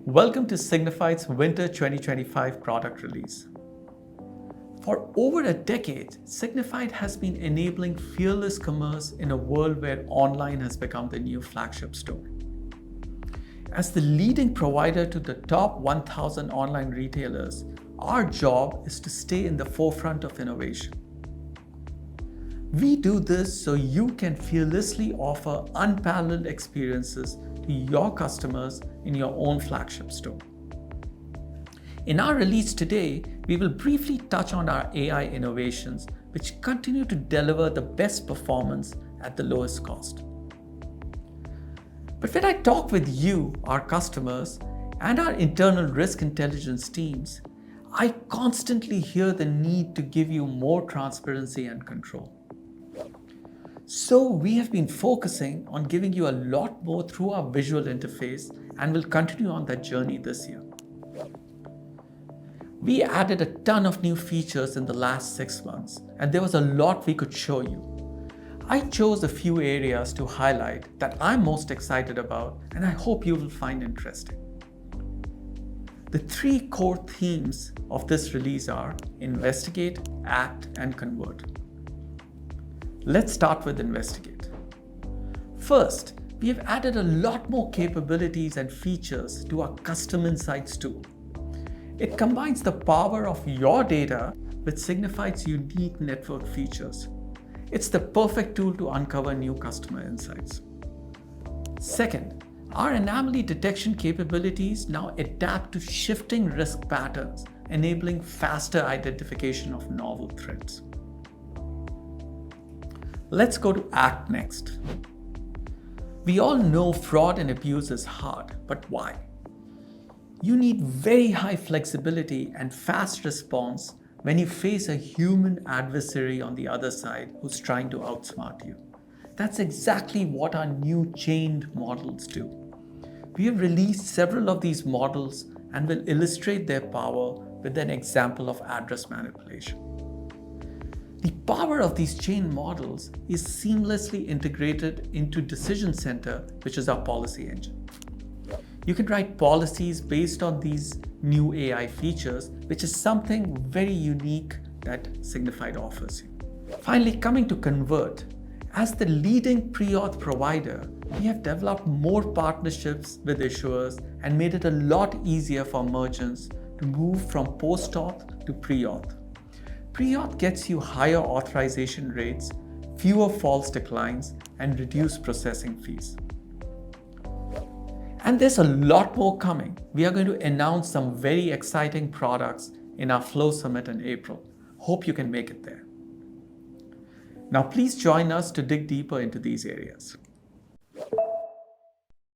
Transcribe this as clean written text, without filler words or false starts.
Welcome to Signifyd's Winter 2025 product release. For over a decade, Signifyd has been enabling fearless commerce in a world where online has become the new flagship store. As the leading provider to the top 1,000 online retailers, our job is to stay in the forefront of innovation. We do this so you can fearlessly offer unparalleled experiences to your customers in your own flagship store. In our release today, we will briefly touch on our AI innovations, which continue to deliver the best performance at the lowest cost. But when I talk with you, our customers, and our internal risk intelligence teams, I constantly hear the need to give you more transparency and control. So we have been focusing on giving you a lot more through our visual interface and will continue on that journey this year. We added a ton of new features in the last 6 months, and there was a lot we could show you. I chose a few areas to highlight that I'm most excited about and I hope you will find interesting. The 3 core themes of this release are investigate, act, and convert. Let's start with investigate. First, we have added a lot more capabilities and features to our custom insights tool. It combines the power of your data with Signifyd's unique network features. It's the perfect tool to uncover new customer insights. Second, our anomaly detection capabilities now adapt to shifting risk patterns, enabling faster identification of novel threats. Let's go to act next. We all know fraud and abuse is hard, but why? You need very high flexibility and fast response when you face a human adversary on the other side who's trying to outsmart you. That's exactly what our new chained models do. We have released several of these models and will illustrate their power with an example of address manipulation. The power of these chain models is seamlessly integrated into Decision Center, which is our policy engine. You can write policies based on these new AI features, which is something very unique that Signifyd offers you. Finally, coming to convert. As the leading pre-auth provider, we have developed more partnerships with issuers and made it a lot easier for merchants to move from post-auth to pre-auth. Pre-auth gets you higher authorization rates, fewer false declines, and reduced processing fees. And there's a lot more coming. We are going to announce some very exciting products in our Flow Summit in April. Hope you can make it there. Now please join us to dig deeper into these areas.